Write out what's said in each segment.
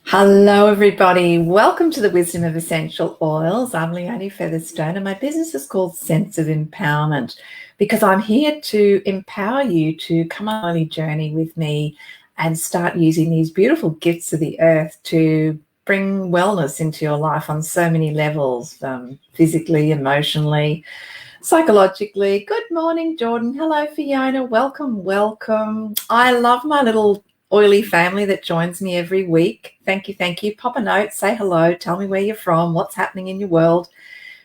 Hello, everybody. Welcome to the Wisdom of Essential Oils. I'm Leonie Featherstone, and my business is called Sense of Empowerment because I'm here to empower you to come on a daily journey with me and start using these beautiful gifts of the earth to bring wellness into your life on so many levels, physically, emotionally, psychologically. Good morning, Jordan. Hello, Fiona. Welcome, welcome. I love my little oily family that joins me every week. Thank you, thank you. Pop a note, say hello, tell me where you're from, what's happening in your world.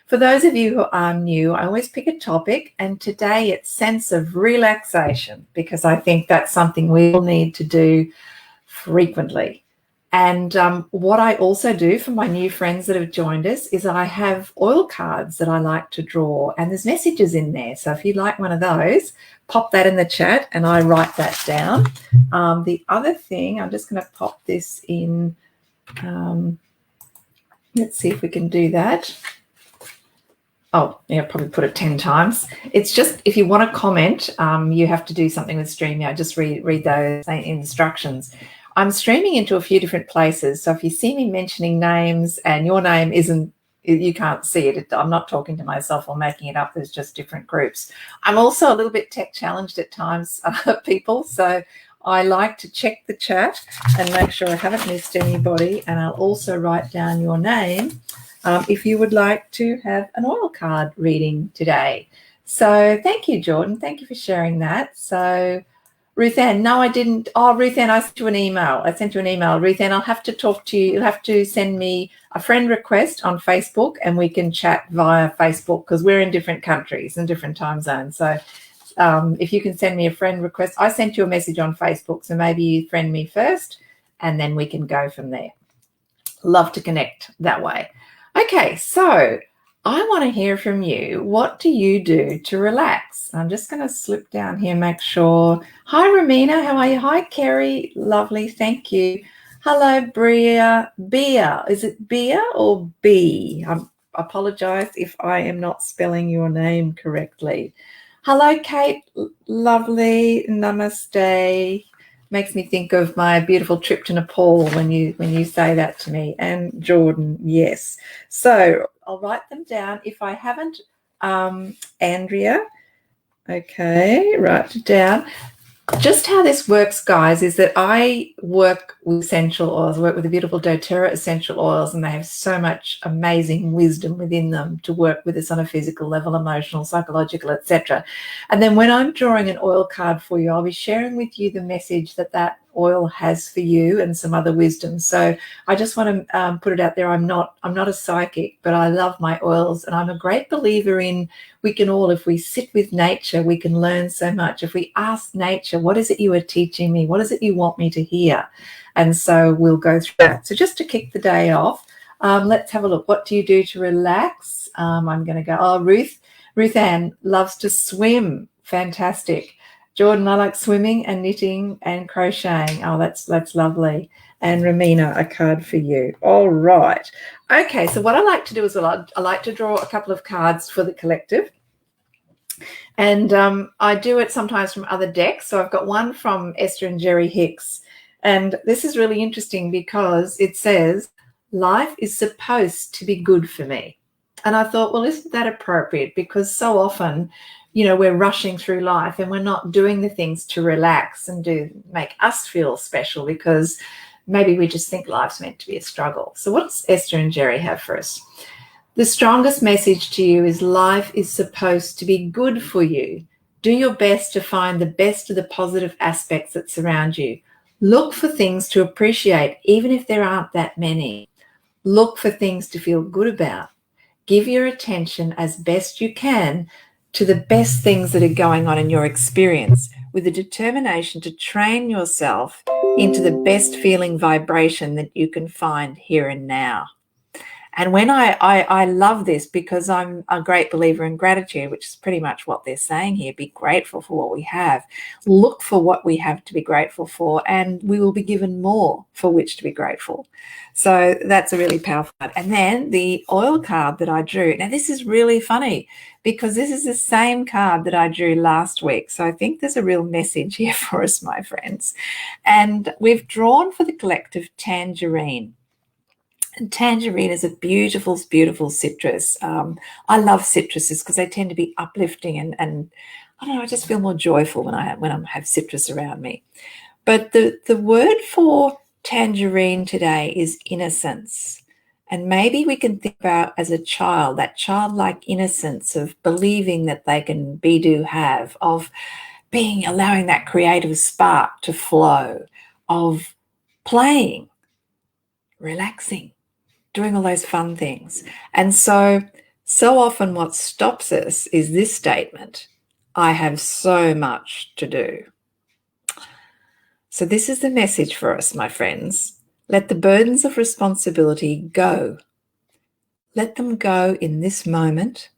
For those of you who are new, I always pick a topic, and today it's sense of relaxation, because I think that's something we all need to do frequently. And what I also do for my new friends that have joined us is I have oil cards that I like to draw, and there's messages in there. So if you'd like one of those, pop that in the chat and I write that down. The other thing, I'm just going to pop this in. Let's see if we can do that. Oh, yeah, probably put it 10 times. It's just, if you want to comment, you have to do something with StreamYard. Just read those instructions. I'm streaming into a few different places. So if you see me mentioning names and your name isn't, you can't see it. I'm not talking to myself or making it up. There's just different groups. I'm also a little bit tech challenged at times, people. So I like to check the chat and make sure I haven't missed anybody. And I'll also write down your name if you would like to have an oil card reading today. So thank you, Jordan. Thank you for sharing that. So Ruth Ann, no, I didn't. Oh, Ruth Ann, I sent you an email. Ruth Ann, I'll have to talk to you. You'll have to send me a friend request on Facebook and we can chat via Facebook because we're in different countries and different time zones. So if you can send me a friend request, I sent you a message on Facebook, so maybe you friend me first and then we can go from there. Love to connect that way. Okay, so I want to hear from you. What do you do to relax? I'm just going to slip down here, make sure. Hi, Ramina. How are you? Hi, Kerry. Lovely. Thank you. Hello, Bria. Bea. Is it Bea or B? I apologize if I am not spelling your name correctly. Hello, Kate. Lovely. Namaste. Makes me think of my beautiful trip to Nepal when you say that to me. And Jordan, yes. So I'll write them down. If I haven't, Andrea, okay, write it down. Just how this works, guys, is that I work with essential oils. I work with the beautiful doTERRA essential oils, and they have so much amazing wisdom within them to work with us on a physical level, emotional, psychological, etc. And then when I'm drawing an oil card for you, I'll be sharing with you the message that that oil has for you and some other wisdom. So I just want to put it out there. I'm not a psychic, but I love my oils, and I'm a great believer in we can all, if we sit with nature, we can learn so much. If we ask nature, what is it you are teaching me? What is it you want me to hear? And so we'll go through that. So just to kick the day off, let's have a look. What do you do to relax? I'm going to go, oh, Ruth Ann loves to swim. Fantastic. Jordan, I like swimming and knitting and crocheting. Oh, that's lovely. And Ramina, a card for you. All right. Okay, so what I like to do is I like to draw a couple of cards for the collective. And I do it sometimes from other decks. So I've got one from Esther and Jerry Hicks. And this is really interesting because it says, life is supposed to be good for me. And I thought, well, isn't that appropriate? Because so often, we're rushing through life and we're not doing the things to relax and make us feel special, because maybe we just think life's meant to be a struggle. So what does Esther and Jerry have for us? The strongest message to you is life is supposed to be good for you. Do your best to find the best of the positive aspects that surround you. Look for things to appreciate, even if there aren't that many. Look for things to feel good about. Give your attention as best you can to the best things that are going on in your experience, with a determination to train yourself into the best feeling vibration that you can find here and now. And when I love this because I'm a great believer in gratitude, which is pretty much what they're saying here. Be grateful for what we have. Look for what we have to be grateful for, and we will be given more for which to be grateful. So that's a really powerful one. And then the oil card that I drew. Now, this is really funny because this is the same card that I drew last week. So I think there's a real message here for us, my friends. And we've drawn for the collective Tangerine. And tangerine is a beautiful, beautiful citrus. I love citruses because they tend to be uplifting and I don't know, I just feel more joyful when I have citrus around me. But the word for tangerine today is innocence. And maybe we can think about as a child, that childlike innocence of believing that they can be, do, have, of allowing that creative spark to flow, of playing, relaxing, doing all those fun things. And so often what stops us is this statement: I have so much to do. So this is the message for us, my friends. Let the burdens of responsibility go. Let them go in this moment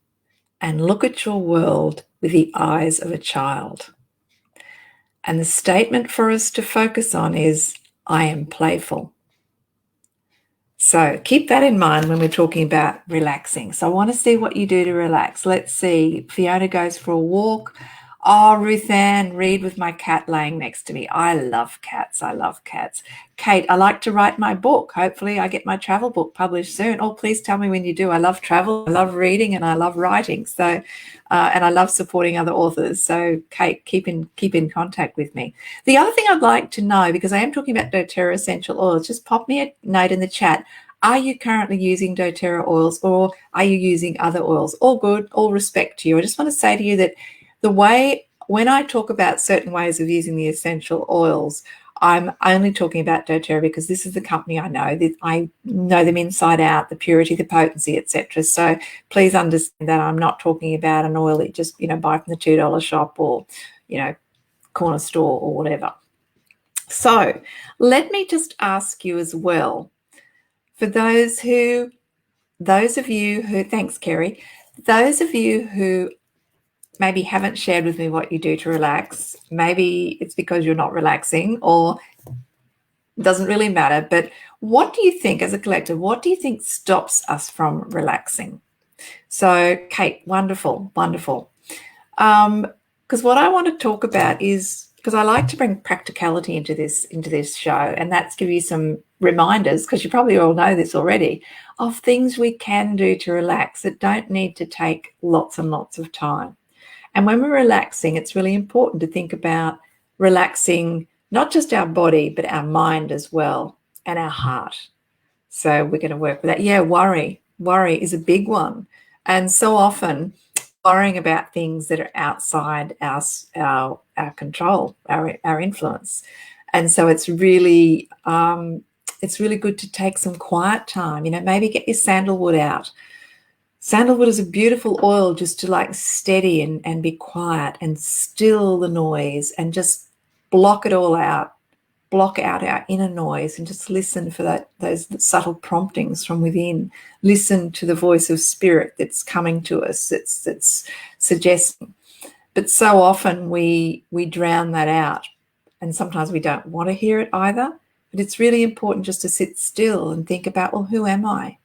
and look at your world with the eyes of a child. And the statement for us to focus on is, I am playful. So keep that in mind when we're talking about relaxing. So I want to see what you do to relax. Let's see. Fiona goes for a walk. Oh, Ruth Ann, read with my cat laying next to me. I love cats. I love cats. Kate, I like to write my book. Hopefully I get my travel book published soon. Oh, please tell me when you do. I love travel, I love reading, and I love writing. So, and I love supporting other authors. So Kate, keep in contact with me. The other thing I'd like to know, because I am talking about doTERRA essential oils, just pop me a note in the chat. Are you currently using doTERRA oils, or are you using other oils? All good, all respect to you. I just want to say to you that the way, when I talk about certain ways of using the essential oils, I'm only talking about doTERRA because this is the company I know. I know them inside out, the purity, the potency, etc. So please understand that I'm not talking about an oil that you just buy from the $2 shop or corner store or whatever. So let me just ask you as well, for those of you who, thanks Kerry, those of you who maybe haven't shared with me what you do to relax, maybe it's because you're not relaxing, or it doesn't really matter, but what do you think, as a collective, what do you think stops us from relaxing? So Kate, wonderful. Because what I want to talk about is, because I like to bring practicality into this show, and that's give you some reminders, because you probably all know this already, of things we can do to relax that don't need to take lots and lots of time. And when we're relaxing, it's really important to think about relaxing not just our body, but our mind as well, and our heart. So we're going to work with that. Yeah, worry is a big one. And so often worrying about things that are outside our control, our influence. And so it's really good to take some quiet time. Maybe get your sandalwood out. Sandalwood is a beautiful oil just to steady and be quiet and still the noise and just block it all out. Block out our inner noise and just listen for those subtle promptings from within. Listen to the voice of spirit that's coming to us, that's suggesting. But so often we drown that out, and sometimes we don't want to hear it either. But it's really important just to sit still and think about, well, who am I?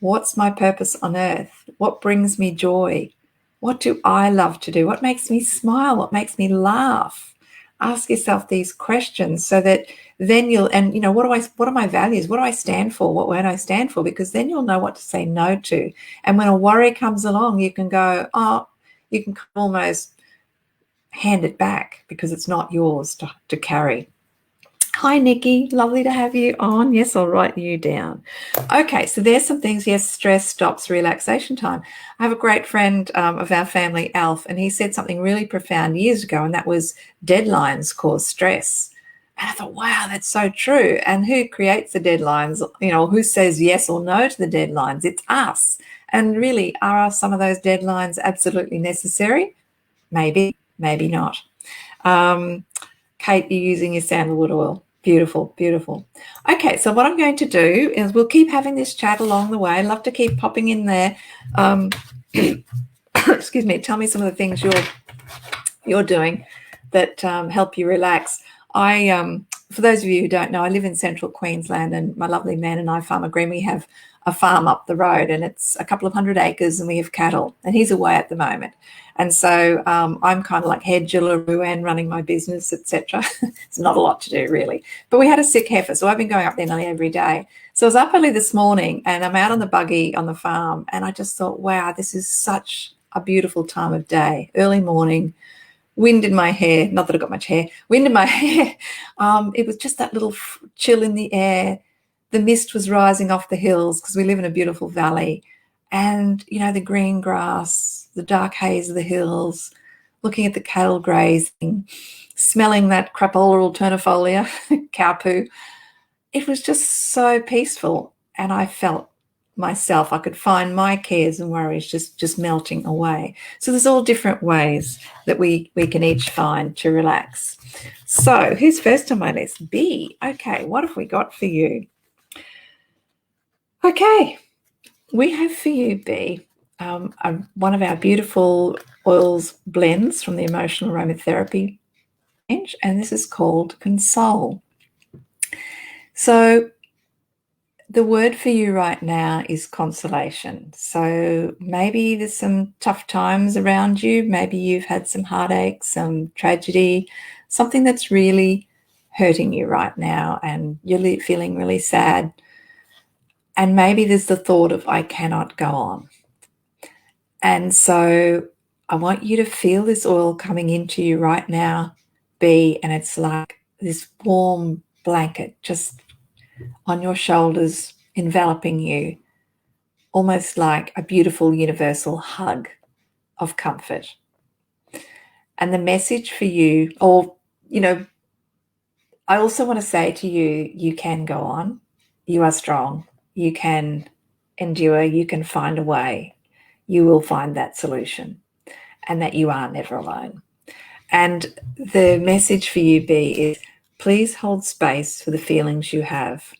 What's my purpose on earth? What brings me joy? What do I love to do? What makes me smile? What makes me laugh? Ask yourself these questions so that then what are my values? What do I stand for? What won't I stand for? Because then you'll know what to say no to. And when a worry comes along, you can go, you can almost hand it back because it's not yours to carry. Hi, Nikki. Lovely to have you on. Yes, I'll write you down. Okay, so there's some things. Yes, stress stops relaxation time. I have a great friend of our family, Alf, and he said something really profound years ago, and that was deadlines cause stress. And I thought, wow, that's so true. And who creates the deadlines? Who says yes or no to the deadlines? It's us. And really, are some of those deadlines absolutely necessary? Maybe, maybe not. Kate, you're using your sandalwood oil. Beautiful, beautiful. Okay, so what I'm going to do is we'll keep having this chat along the way. I'd love to keep popping in there. Excuse me. Tell me some of the things you're doing that help you relax. For those of you who don't know, I live in central Queensland, and my lovely man and I, Farmer Green, we have a farm up the road, and it's a couple of 100 acres, and we have cattle, and he's away at the moment. And so I'm kind of like head Jillaroo and running my business, etc. It's not a lot to do, really. But we had a sick heifer, so I've been going up there nearly every day. So I was up early this morning, and I'm out on the buggy on the farm, and I just thought, wow, this is such a beautiful time of day, early morning, wind in my hair, not that I got much hair, wind in my hair. It was just that little chill in the air. The mist was rising off the hills because we live in a beautiful valley. And, you know, the green grass, the dark haze of the hills, looking at the cattle grazing, smelling that crapola alternifolia, cow poo. It was just so peaceful. And I felt myself, I could find my cares and worries just melting away. So there's all different ways that we can each find to relax. So who's first on my list? B. Okay, what have we got for you? Okay, we have for you, B, one of our beautiful oils blends from the emotional aromatherapy range, and this is called Console. So the word for you right now is consolation. So maybe there's some tough times around you. Maybe you've had some heartache, some tragedy, something that's really hurting you right now, and you're feeling really sad. And maybe there's the thought of, I cannot go on. And so I want you to feel this oil coming into you right now, B, and it's like this warm blanket just on your shoulders, enveloping you, almost like a beautiful universal hug of comfort. And the message for you, or, you know, I also want to say to you, you can go on. You are strong. You can endure. You can find a way. You will find that solution, and that you are never alone. And the message for you, B, is please hold space for the feelings you have.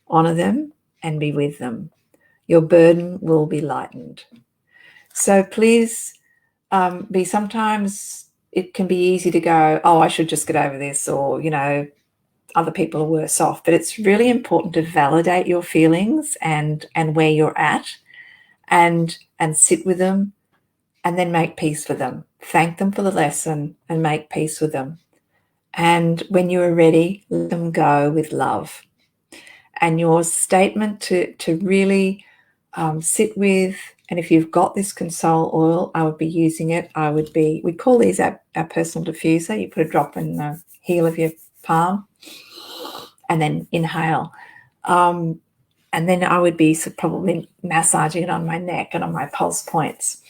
Honor them and be with them. Your burden will be lightened. So please be, sometimes it can be easy to go, oh, I should just get over this, or, you know, other people are worse off. But it's really important to validate your feelings and where you're at, and sit with them, and then make peace with them. Thank them for the lesson and make peace with them. And when you are ready, let them go with love. And your statement to really sit with, and if you've got this Console oil, I would be using it. We call these our personal diffuser. You put a drop in the heel of your palm and then inhale. And then I would be probably massaging it on my neck and on my pulse points.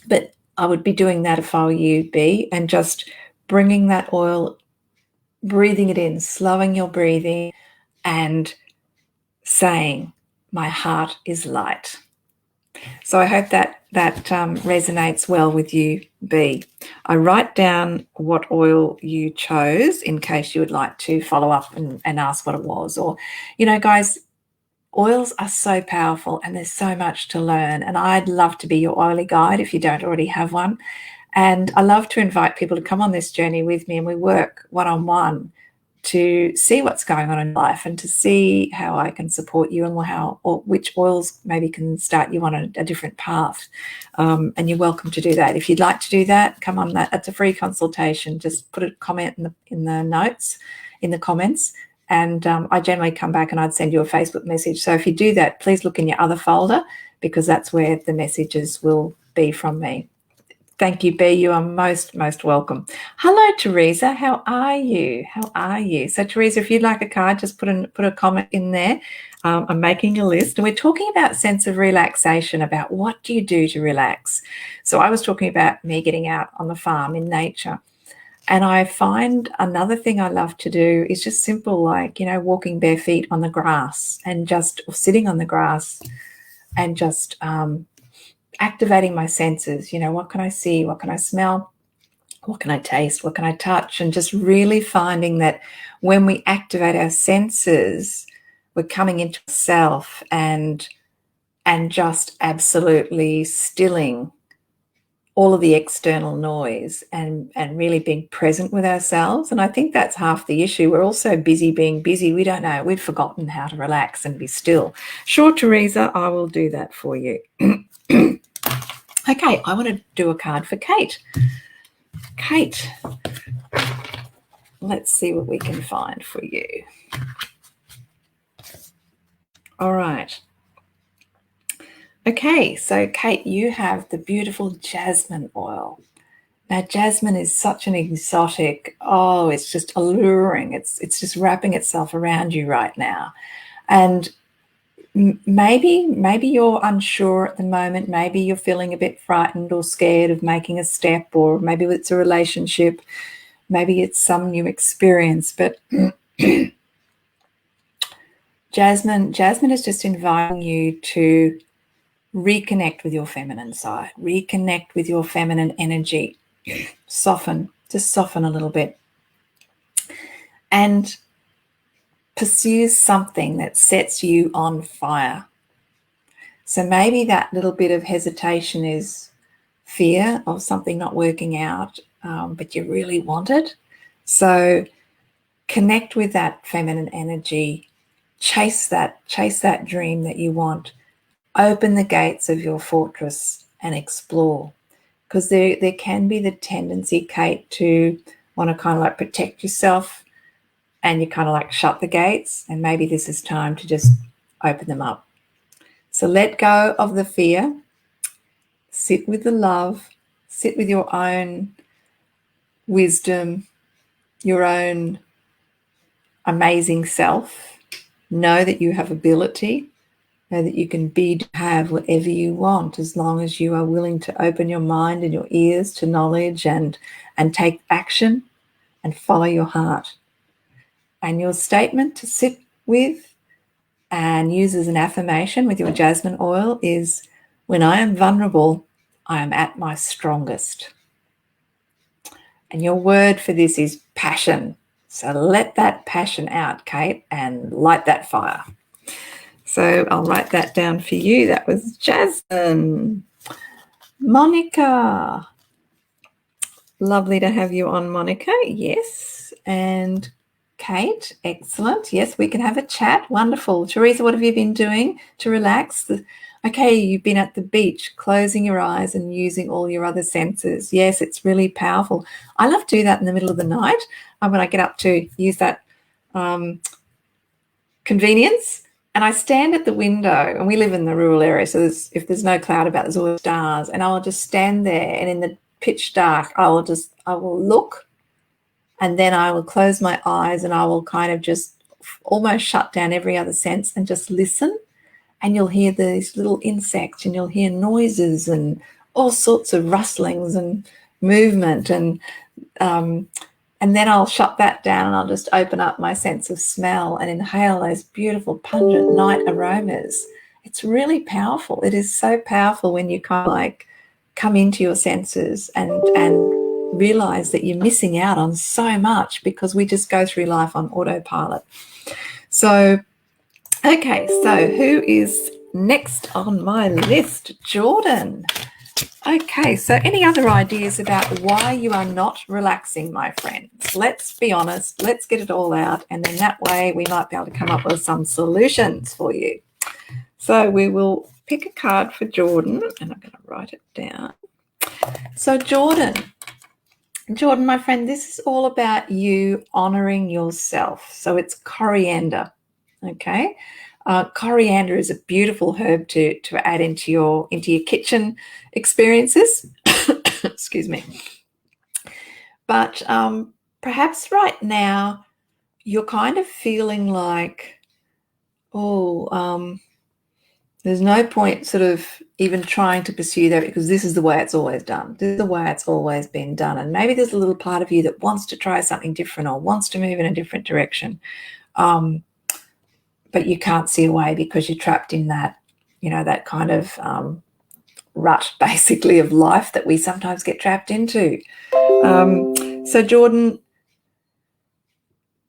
But I would be doing that if I were you, B, and just bringing that oil, breathing it in, slowing your breathing, and saying, my heart is light. So I hope that resonates well with you, B. I write down what oil you chose in case you would like to follow up and ask what it was. Or, you know, guys, oils are so powerful and there's so much to learn. And I'd love to be your oily guide if you don't already have one. And I love to invite people to come on this journey with me, and we work one-on-one to see what's going on in life and to see how I can support you, and which oils maybe can start you on a different path. And you're welcome to do that. If you'd like to do that, come on. That's a free consultation. Just put a comment in the notes, in the comments, and I generally come back and I'd send you a Facebook message. So if you do that, please look in your other folder, because that's where the messages will be from me. Thank you, B. You are most, most welcome. Hello, Teresa. How are you? How are you? So, Teresa, if you'd like a card, just put a comment in there. I'm making a list, and we're talking about sense of relaxation, about what do you do to relax. So I was talking about me getting out on the farm in nature. And I find another thing I love to do is just simple, like, you know, walking bare feet on the grass, and just sitting on the grass and just activating my senses. You know, what can I see? What can I smell? What can I taste? What can I touch? And just really finding that when we activate our senses, we're coming into self and just absolutely stilling all of the external noise and really being present with ourselves. And I think that's half the issue. We're all so busy being busy. We don't know. We've forgotten how to relax and be still. Sure, Teresa, I will do that for you. Okay, I want to do a card for Kate. Kate, let's see what we can find for you. All right. Okay, so Kate, you have the beautiful jasmine oil. Now, jasmine is such an exotic, it's just alluring. It's just wrapping itself around you right now. And maybe you're unsure at the moment. Maybe you're feeling a bit frightened or scared of making a step, or maybe it's a relationship. Maybe it's some new experience. But jasmine is just inviting you to reconnect with your feminine side, reconnect with your feminine energy, just soften a little bit, and pursue something that sets you on fire. So maybe that little bit of hesitation is fear of something not working out, but you really want it. So connect with that feminine energy, chase that dream that you want. Open the gates of your fortress and explore, because there can be the tendency, Kate, to want to kind of like protect yourself, and you kind of like shut the gates, and maybe this is time to just open them up. So let go of the fear, sit with the love, sit with your own wisdom, your own amazing self. Know that you have ability. Know that you can have whatever you want, as long as you are willing to open your mind and your ears to knowledge and take action and follow your heart. And your statement to sit with and use as an affirmation with your jasmine oil is, when I am vulnerable, I am at my strongest. And your word for this is passion. So let that passion out, Kate, and light that fire. So I'll write that down for you. That was Jasmine. Monica. Lovely to have you on, Monica. Yes. And Kate, excellent. Yes, we can have a chat. Wonderful. Teresa, what have you been doing to relax? Okay, you've been at the beach, closing your eyes and using all your other senses. Yes, it's really powerful. I love to do that in the middle of the night when I get up to use that convenience. And I stand at the window, and we live in the rural area, so if there's no cloud about, there's always stars, and I'll just stand there, and in the pitch dark, I will look, and then I will close my eyes, and I will kind of just almost shut down every other sense and just listen. And you'll hear these little insects, and you'll hear noises and all sorts of rustlings and movement, and then I'll shut that down, and I'll just open up my sense of smell and inhale those beautiful pungent night aromas. It's really powerful. It is so powerful when you kind of like come into your senses and realize that you're missing out on so much, because we just go through life on autopilot. So, okay, so who is next on my list? Jordan. Okay, so any other ideas about why you are not relaxing, my friends? Let's be honest, let's get it all out, and then that way we might be able to come up with some solutions for you. So we will pick a card for Jordan, and I'm going to write it down. So Jordan, my friend, this is all about you honoring yourself. So it's coriander, okay? Coriander is a beautiful herb to add into your kitchen experiences. Excuse me. But perhaps right now you're kind of feeling like, there's no point sort of even trying to pursue that, because this is the way it's always done. This is the way it's always been done. And maybe there's a little part of you that wants to try something different or wants to move in a different direction. But you can't see a way because you're trapped in that, that kind of rut, basically, of life that we sometimes get trapped into. So Jordan,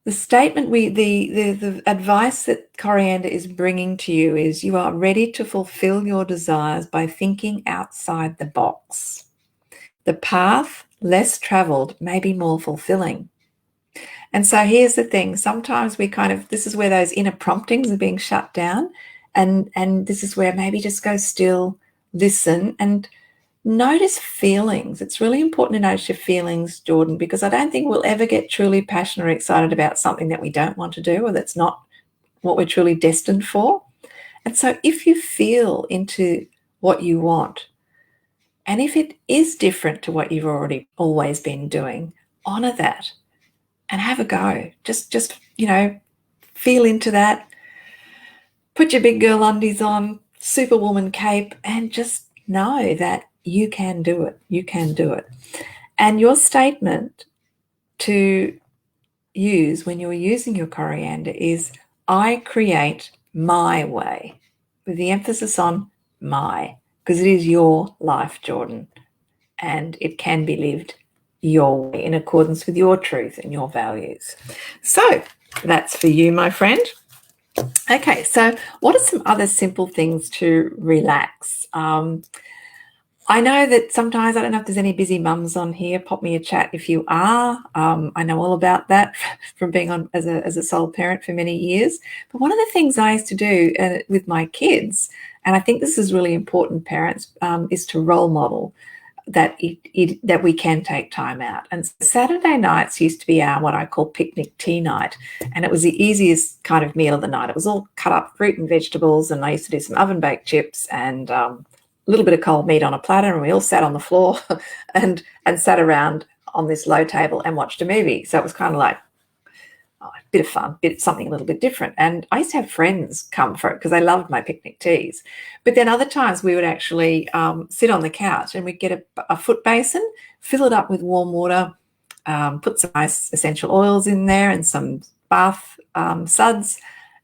the statement the advice that coriander is bringing to you is you are ready to fulfill your desires by thinking outside the box. The path less traveled may be more fulfilling. And so here's the thing, sometimes we this is where those inner promptings are being shut down, and this is where maybe just go still, listen, and notice feelings. It's really important to notice your feelings, Jordan, because I don't think we'll ever get truly passionate or excited about something that we don't want to do or that's not what we're truly destined for. And so if you feel into what you want, and if it is different to what you've always been doing, honor that and have a go. Just feel into that. Put your big girl undies on, superwoman cape, and just know that you can do it. You can do it. And your statement to use when you're using your coriander is, I create my way, with the emphasis on my, because it is your life, Jordan, and it can be lived your way in accordance with your truth and your values. So that's for you, my friend. Okay, so what are some other simple things to relax? I know that sometimes, I don't know if there's any busy mums on here, pop me a chat if you are. I know all about that from being on as a sole parent for many years. But one of the things I used to do with my kids, and I think this is really important, parents, is to role model that that we can take time out. And Saturday nights used to be our what I call picnic tea night, and it was the easiest kind of meal of the night. It was all cut up fruit and vegetables, and I used to do some oven baked chips and a little bit of cold meat on a platter, and we all sat on the floor and sat around on this low table and watched a movie. So it was kind of like a bit of fun, something a little bit different. And I used to have friends come for it because they loved my picnic teas. But then other times we would actually sit on the couch and we'd get a foot basin, fill it up with warm water, put some nice essential oils in there and some bath suds,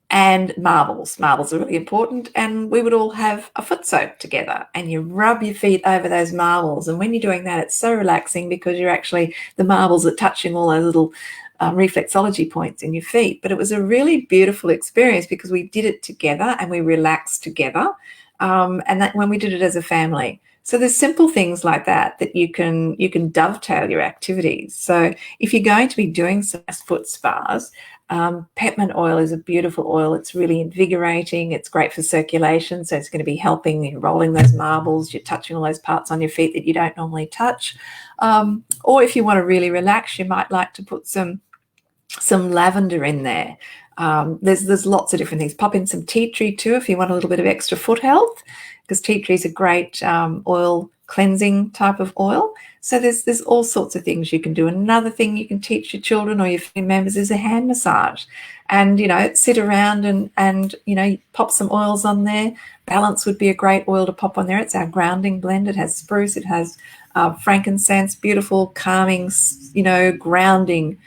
and marbles. Marbles are really important, and we would all have a foot soak together, and you rub your feet over those marbles. And when you're doing that, it's so relaxing because the marbles are touching all those little reflexology points in your feet. But it was a really beautiful experience because we did it together and we relaxed together, and that when we did it as a family. So there's simple things like that you can dovetail your activities. So if you're going to be doing some foot spas, peppermint oil is a beautiful oil. It's really invigorating. It's great for circulation. So it's going to be helping you rolling those marbles. You're touching all those parts on your feet that you don't normally touch. Or if you want to really relax, you might like to put some lavender in there. There's lots of different things. Pop in some tea tree too if you want a little bit of extra foot health, because tea tree is a great oil cleansing type of oil. So there's all sorts of things you can do. Another thing you can teach your children or your family members is a hand massage. And, sit around and pop some oils on there. Balance would be a great oil to pop on there. It's our grounding blend. It has spruce, it has frankincense, beautiful, calming, grounding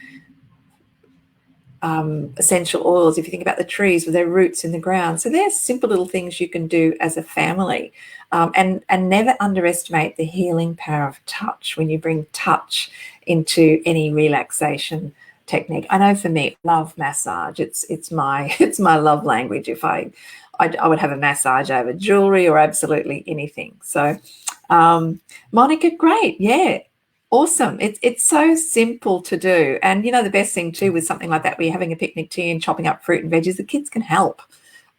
essential oils, if you think about the trees with their roots in the ground. So there's simple little things you can do as a family, and never underestimate the healing power of touch when you bring touch into any relaxation technique. I know for me, love massage. It's my love language. If I would have a massage over jewelry or absolutely anything. So Monica, great. Yeah. Awesome. It's so simple to do. And, the best thing too with something like that, where you're having a picnic tea and chopping up fruit and veggies, the kids can help.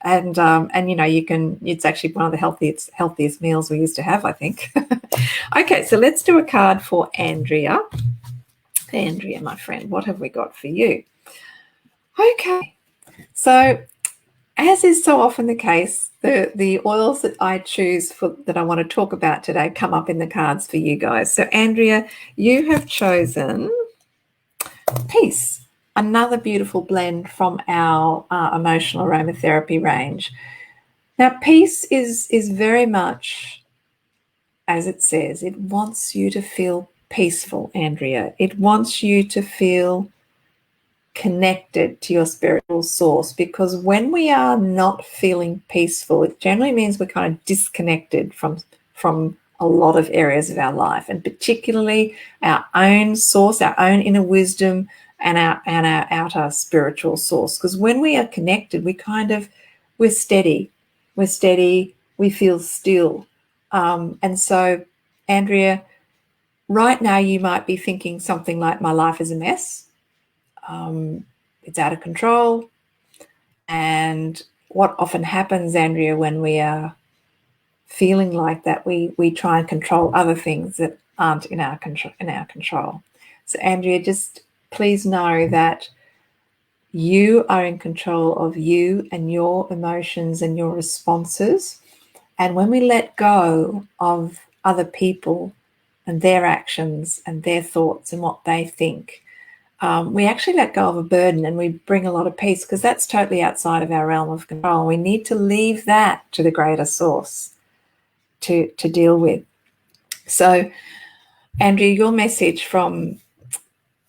And it's actually one of the healthiest meals we used to have, I think. Okay, so let's do a card for Andrea. Andrea, my friend, what have we got for you? Okay, so as is so often the case, the oils that I choose that I want to talk about today come up in the cards for you guys. So Andrea, you have chosen Peace, another beautiful blend from our emotional aromatherapy range. Now, Peace is very much, as it says, it wants you to feel peaceful, Andrea. It wants you to feel connected to your spiritual source, because when we are not feeling peaceful, it generally means we're kind of disconnected from a lot of areas of our life, and particularly our own source, our own inner wisdom, and our outer spiritual source. Because when we are connected, we're steady, we feel still. And so, Andrea, right now you might be thinking something like, my life is a mess, it's out of control. And what often happens, Andrea, when we are feeling like that, we try and control other things that aren't in our control. So, Andrea, just please know that you are in control of you and your emotions and your responses. And when we let go of other people and their actions and their thoughts and what they think, we actually let go of a burden, and we bring a lot of peace, because that's totally outside of our realm of control. We need to leave that to the greater source to deal with. So, Andrea, your message from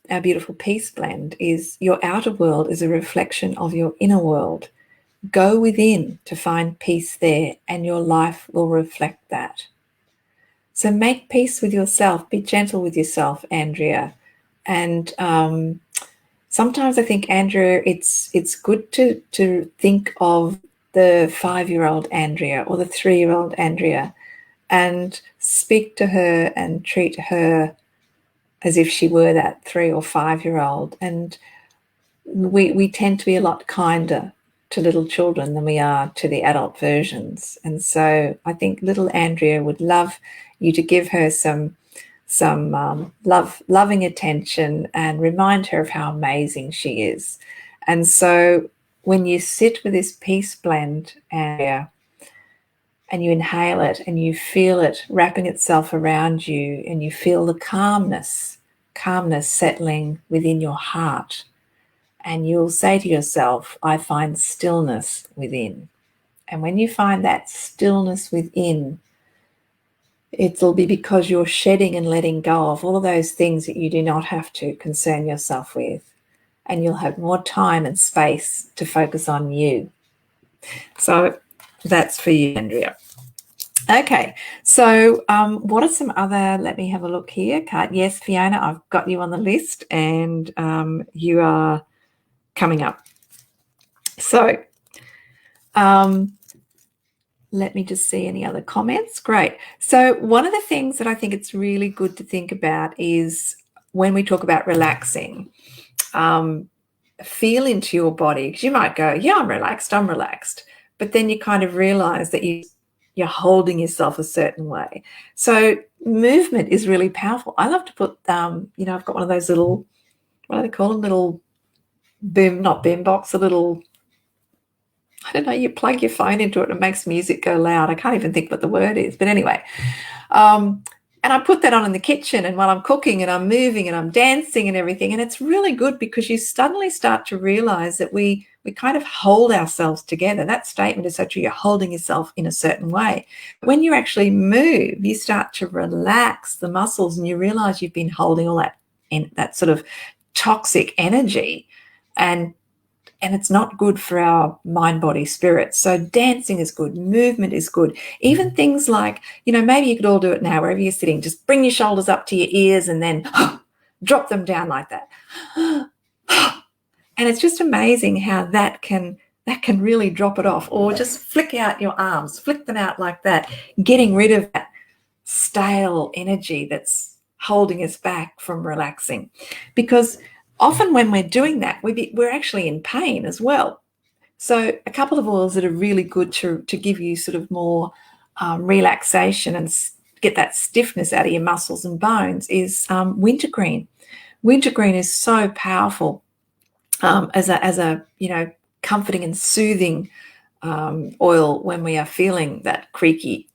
our beautiful peace blend is, your outer world is a reflection of your inner world. Go within to find peace there, and your life will reflect that. So make peace with yourself. Be gentle with yourself, Andrea. And sometimes I think, Andrea, it's good to think of the 5-year-old Andrea or the 3-year-old Andrea, and speak to her and treat her as if she were that 3 or 5-year-old. And we tend to be a lot kinder to little children than we are to the adult versions. And so I think little Andrea would love you to give her some loving attention and remind her of how amazing she is. And so when you sit with this peace blend, Andrea, and you inhale it and you feel it wrapping itself around you, and you feel the calmness settling within your heart, and you'll say to yourself, I find stillness within. And when you find that stillness within, it'll be because you're shedding and letting go of all of those things that you do not have to concern yourself with. And you'll have more time and space to focus on you. So that's for you, Andrea. Okay, so what are some other, let me have a look here. Yes, Fiona, I've got you on the list, and you are coming up. So let me just see any other comments. Great. So one of the things that I think it's really good to think about is, when we talk about relaxing, feel into your body, because you might go, yeah, I'm relaxed. But then you kind of realize that you're holding yourself a certain way. So movement is really powerful. I love to put, I've got one of those little, what do they call them? Little not boom box, a little, I don't know, you plug your phone into it and it makes music go loud. I can't even think what the word is. But anyway, and I put that on in the kitchen, and while I'm cooking and I'm moving and I'm dancing and everything. And it's really good, because you suddenly start to realize that we kind of hold ourselves together. That statement is so true. You're holding yourself in a certain way. When you actually move, you start to relax the muscles, and you realize you've been holding all that sort of toxic energy, and it's not good for our mind, body, spirit. So dancing is good. Movement is good. Even things like, maybe you could all do it now, wherever you're sitting. Just bring your shoulders up to your ears and then drop them down like that. And it's just amazing how that can really drop it off. Or just flick out your arms, flick them out like that, getting rid of that stale energy that's holding us back from relaxing. Because often when we're doing that, we're actually in pain as well. So a couple of oils that are really good to give you sort of more relaxation and get that stiffness out of your muscles and bones is Wintergreen. Wintergreen is so powerful as a comforting and soothing oil when we are feeling that creaky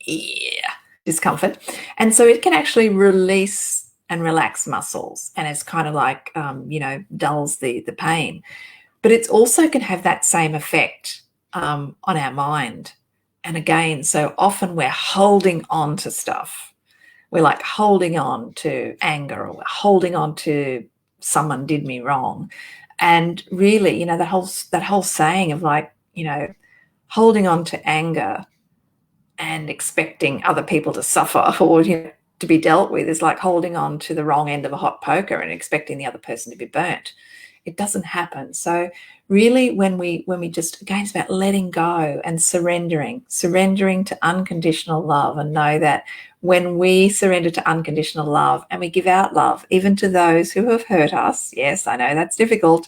discomfort. And so it can actually release and relax muscles, and it's kind of like, dulls the pain. But it also can have that same effect on our mind. And again, so often we're holding on to stuff. We're like holding on to anger, or we're holding on to someone did me wrong. And really, that whole saying of like, holding on to anger and expecting other people to suffer or to be dealt with is like holding on to the wrong end of a hot poker and expecting the other person to be burnt. It doesn't happen. So really when we just, again, it's about letting go and surrendering to unconditional love, and know that when we surrender to unconditional love and we give out love, even to those who have hurt us, yes, I know that's difficult,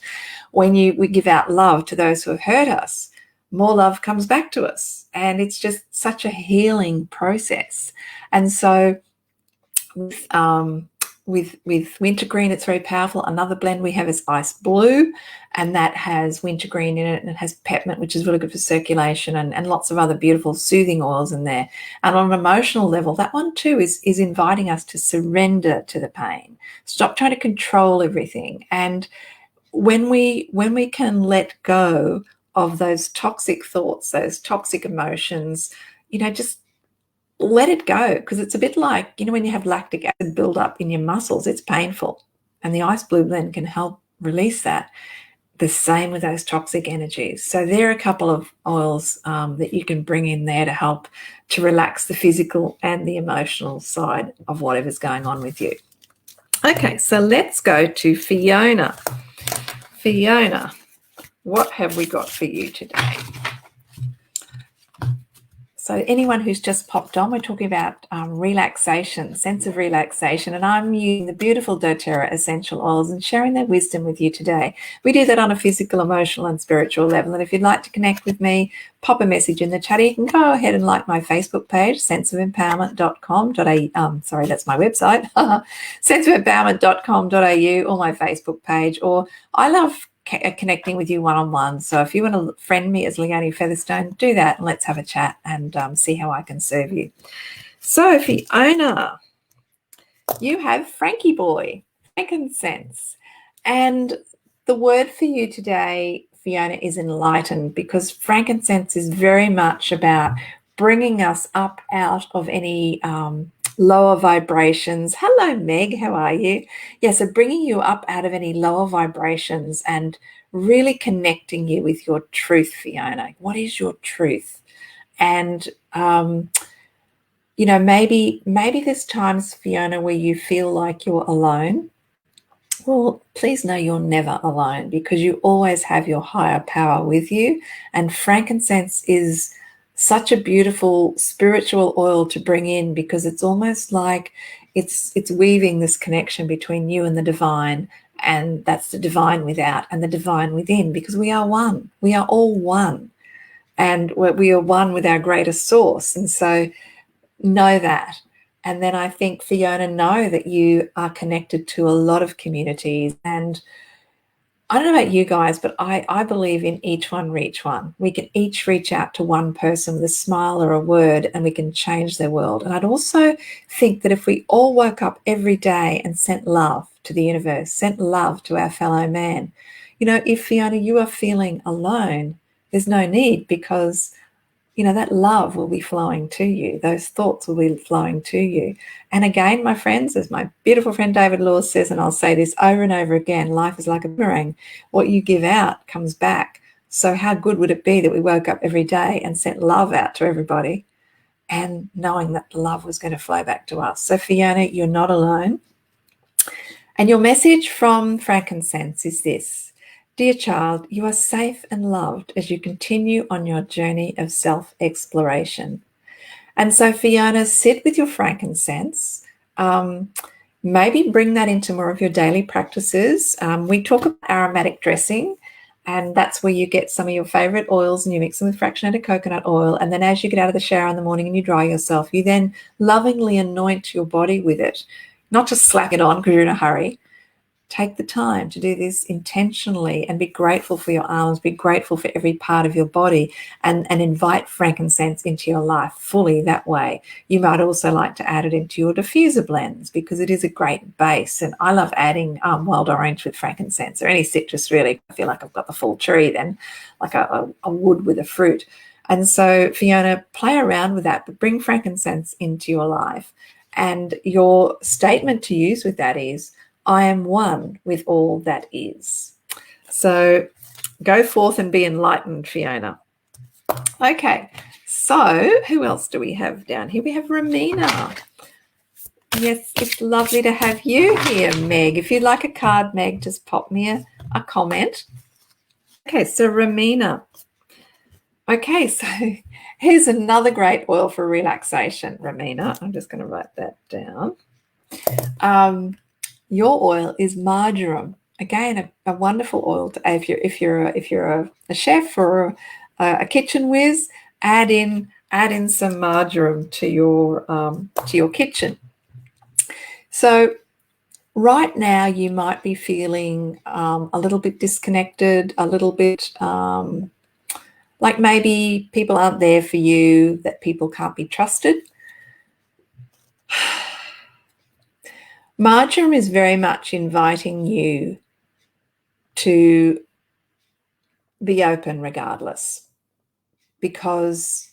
when we give out love to those who have hurt us, more love comes back to us. And it's just such a healing process. And so with Wintergreen, it's very powerful. Another blend we have is Ice Blue, and that has Wintergreen in it, and it has peppermint, which is really good for circulation, and lots of other beautiful soothing oils in there. And on an emotional level, that one too is inviting us to surrender to the pain. Stop trying to control everything. And when we can let go of those toxic thoughts, those toxic emotions, just let it go, because it's a bit like, when you have lactic acid build up in your muscles, it's painful. And the Ice Blue blend can help release that. The same with those toxic energies. So there are a couple of oils that you can bring in there to help to relax the physical and the emotional side of whatever's going on with you. Okay, so let's go to Fiona. Fiona, what have we got for you today? So anyone who's just popped on, we're talking about relaxation, sense of relaxation, and I'm using the beautiful doTERRA essential oils and sharing their wisdom with you today. We do that on a physical, emotional and spiritual level, and if you'd like to connect with me, pop a message in the chat. You can go ahead and like my Facebook page, senseofempowerment.com.au. Sorry, that's my website, senseofempowerment.com.au, or my Facebook page. Or I love connecting with you one-on-one. So if you want to friend me as Leonie Featherstone, do that and let's have a chat and see how I can serve you. So Fiona, you have Frankie Boy, frankincense. And the word for you today, Fiona, is enlightened, because frankincense is very much about bringing us up out of any lower vibrations. Hello, Meg. How are you? Yeah, so bringing you up out of any lower vibrations and really connecting you with your truth, Fiona. What is your truth? And, maybe there's times, Fiona, where you feel like you're alone. Well, please know you're never alone, because you always have your higher power with you. And frankincense is such a beautiful spiritual oil to bring in, because it's almost like it's weaving this connection between you and the divine, and that's the divine without and the divine within, because we are one. We are all one, and we are one with our greater source. And so know that. And then I think, Fiona, know that you are connected to a lot of communities. And I don't know about you guys, but I believe in each one reach one. We can each reach out to one person with a smile or a word, and we can change their world. And I'd also think that if we all woke up every day and sent love to the universe, sent love to our fellow man, if, Fiona, you are feeling alone, there's no need, because that love will be flowing to you. Those thoughts will be flowing to you. And again, my friends, as my beautiful friend David Laws says, and I'll say this over and over again, life is like a boomerang. What you give out comes back. So how good would it be that we woke up every day and sent love out to everybody, and knowing that the love was going to flow back to us? So Fiona, you're not alone. And your message from frankincense is this: dear child, you are safe and loved as you continue on your journey of self-exploration. And so, Fiona, sit with your frankincense. Maybe bring that into more of your daily practices. We talk about aromatic dressing, and that's where you get some of your favorite oils and you mix them with fractionated coconut oil. And then as you get out of the shower in the morning and you dry yourself, you then lovingly anoint your body with it. Not just slap it on because you're in a hurry. Take the time to do this intentionally and be grateful for your arms, be grateful for every part of your body, and invite frankincense into your life fully that way. You might also like to add it into your diffuser blends, because it is a great base. And I love adding wild orange with frankincense, or any citrus really. I feel like I've got the full tree then, like a wood with a fruit. And so, Fiona, play around with that, but bring frankincense into your life. And your statement to use with that is, I am one with all that is. So go forth and be enlightened, Fiona. Okay, So who else do we have down here? We have Ramina. Yes, it's lovely to have you here, Meg. If you'd like a card, Meg, just pop me a comment. Okay, so Ramina. Okay, so here's another great oil for relaxation, Ramina. I'm just going to write that down. Your oil is Marjoram. Again, a wonderful oil to if you're a chef or a kitchen whiz. Add in some marjoram to your kitchen. So right now you might be feeling a little bit disconnected, a little bit like maybe people aren't there for you, that people can't be trusted. Marjoram is very much inviting you to be open regardless, because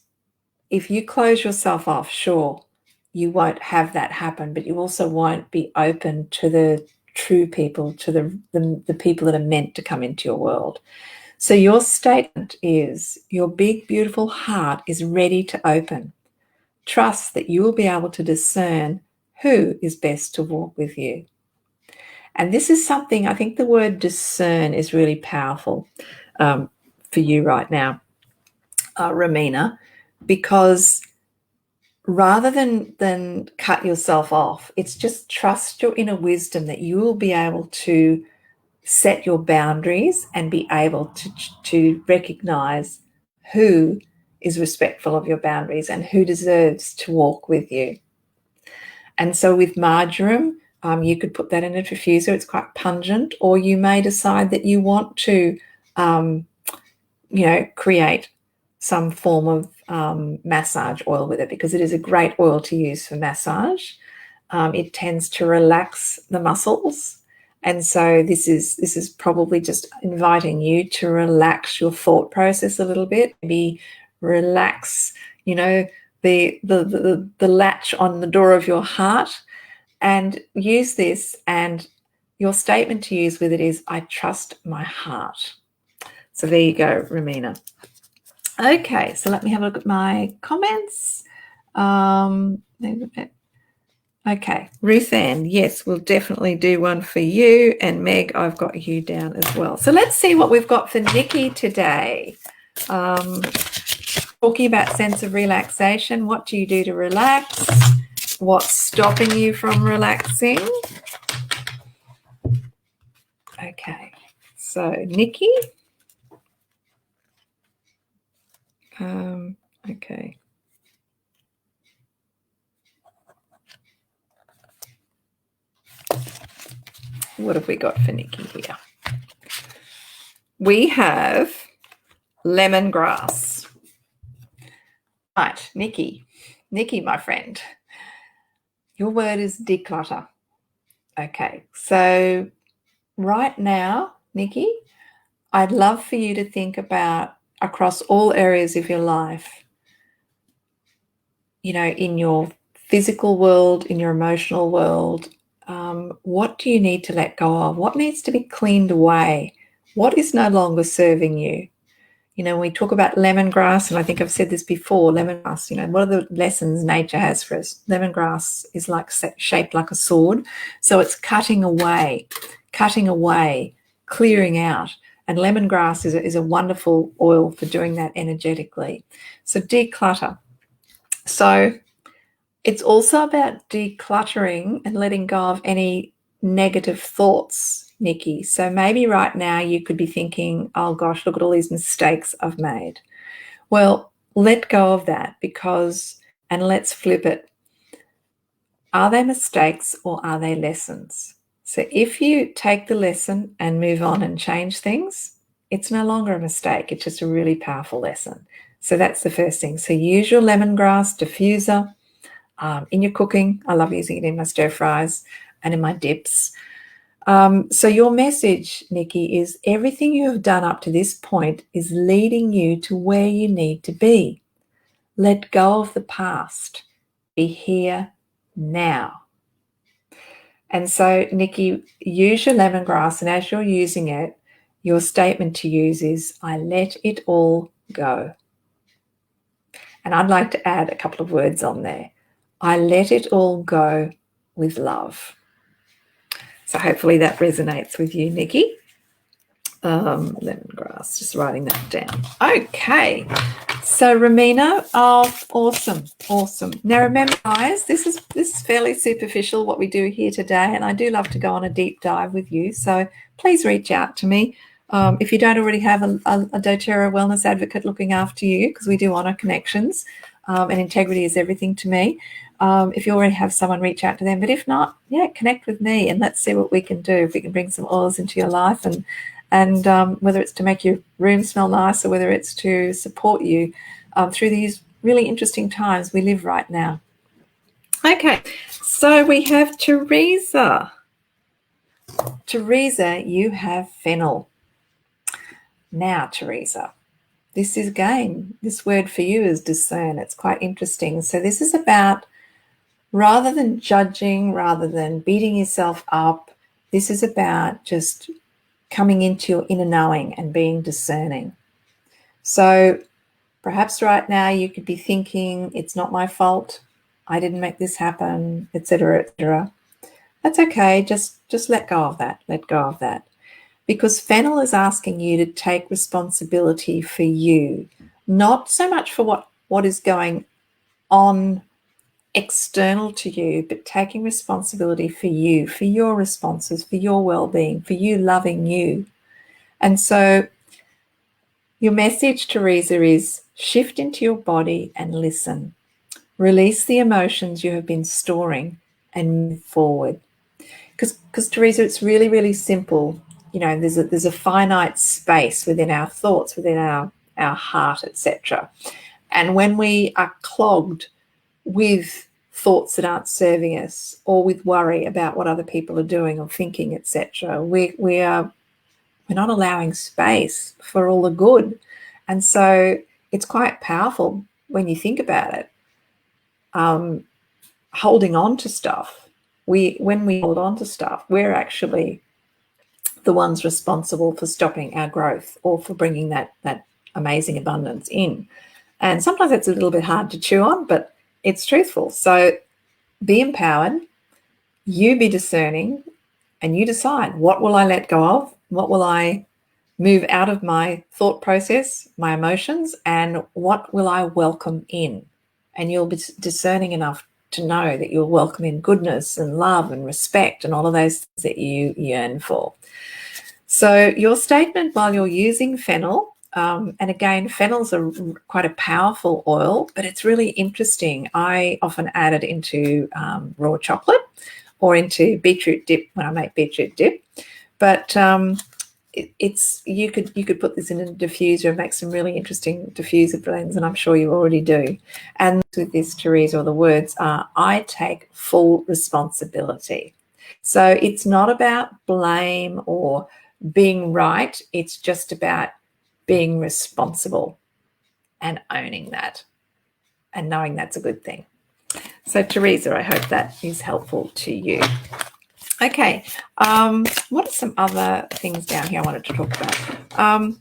if you close yourself off, sure, you won't have that happen, but you also won't be open to the true people, to the people that are meant to come into your world. So your statement is, your big, beautiful heart is ready to open. Trust that you will be able to discern who is best to walk with you. And this is something, I think the word discern is really powerful for you right now, Ramina, because rather than cut yourself off, it's just trust your inner wisdom that you will be able to set your boundaries and be able to recognize who is respectful of your boundaries and who deserves to walk with you. And so with marjoram, you could put that in a diffuser. It's quite pungent, or you may decide that you want to, create some form of massage oil with it, because it is a great oil to use for massage. It tends to relax the muscles. And so this is probably just inviting you to relax your thought process a little bit, maybe relax, the latch on the door of your heart, and use this. And your statement to use with it is, I trust my heart. So there you go, Ramina. Okay, so let me have a look at my comments. Okay, Ruth Ann, yes, we'll definitely do one for you. And Meg, I've got you down as well. So let's see what we've got for Nikki today. Talking about sense of relaxation. What do you do to relax? What's stopping you from relaxing? Okay, so Nikki. Okay. What have we got for Nikki here? We have lemongrass. Right, Nikki, my friend, your word is declutter. Okay, so right now, Nikki, I'd love for you to think about, across all areas of your life, in your physical world, in your emotional world, what do you need to let go of? What needs to be cleaned away? What is no longer serving you? When we talk about lemongrass, and I think I've said this before, lemongrass, what are the lessons nature has for us? Lemongrass is shaped like a sword. So it's cutting away, clearing out. And lemongrass is a wonderful oil for doing that energetically. So declutter. So it's also about decluttering and letting go of any negative thoughts, Nikki. So maybe right now you could be thinking, oh gosh, look at all these mistakes I've made. Well, let go of that, and let's flip it. Are they mistakes or are they lessons? So if you take the lesson and move on and change things, it's no longer a mistake. It's just a really powerful lesson. So that's the first thing. So use your lemongrass diffuser in your cooking. I love using it in my stir fries and in my dips. So your message, Nikki, is everything you have done up to this point is leading you to where you need to be. Let go of the past. Be here now. And so, Nikki, use your lemongrass, and as you're using it, your statement to use is, I let it all go. And I'd like to add a couple of words on there. I let it all go with love. So hopefully that resonates with you, Nikki. Lemongrass, just writing that down. Okay, so Ramina, oh, awesome. Now remember, guys, this is fairly superficial what we do here today, and I do love to go on a deep dive with you. So please reach out to me if you don't already have a doTERRA wellness advocate looking after you, because we do honour connections, and integrity is everything to me. If you already have someone, reach out to them. But if not, yeah, connect with me and let's see what we can do. If we can bring some oils into your life, and whether it's to make your room smell nice or whether it's to support you through these really interesting times we live right now. Okay, so we have Teresa. Teresa, you have fennel. Now, Teresa, this is, again, this word for you is discern. It's quite interesting. So this is about, rather than judging, rather than beating yourself up, this is about just coming into your inner knowing and being discerning. So perhaps right now you could be thinking, it's not my fault, I didn't make this happen, etc., etc. That's okay. Just let go of that. Let go of that. Because fennel is asking you to take responsibility for you, not so much for what is going on external to you, but taking responsibility for you, for your responses, for your well-being, for you loving you. And so your message, Teresa, is shift into your body and listen. Release the emotions you have been storing and move forward. Because Teresa, it's really, really simple. You know, there's a finite space within our thoughts, within our heart, etc. And when we are clogged with thoughts that aren't serving us, or with worry about what other people are doing or thinking, etc., we're not allowing space for all the good. And so it's quite powerful when you think about it. Holding on to stuff. When we hold on to stuff, we're actually the ones responsible for stopping our growth or for bringing that amazing abundance in. And sometimes it's a little bit hard to chew on, but it's truthful. So be empowered, you be discerning, and you decide, what will I let go of? What will I move out of my thought process, my emotions, and what will I welcome in? And you'll be discerning enough to know that you'll welcome in goodness and love and respect and all of those things that you yearn for. So your statement while you're using fennel, and again, fennel's quite a powerful oil, but it's really interesting. I often add it into raw chocolate or into beetroot dip when I make beetroot dip. But you could put this in a diffuser and make some really interesting diffuser blends, and I'm sure you already do. And with this, Teresa, the words are, I take full responsibility. So it's not about blame or being right. It's just about being responsible and owning that and knowing that's a good thing. So Teresa, I hope that is helpful to you. Okay, what are some other things down here I wanted to talk about?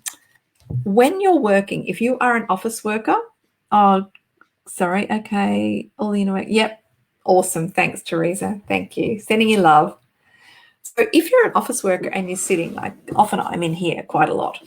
When you're working, if you are an office worker, okay, all the inner, yep, awesome, thanks Teresa, thank you, sending you love. So if you're an office worker and you're sitting, like often I'm in here quite a lot,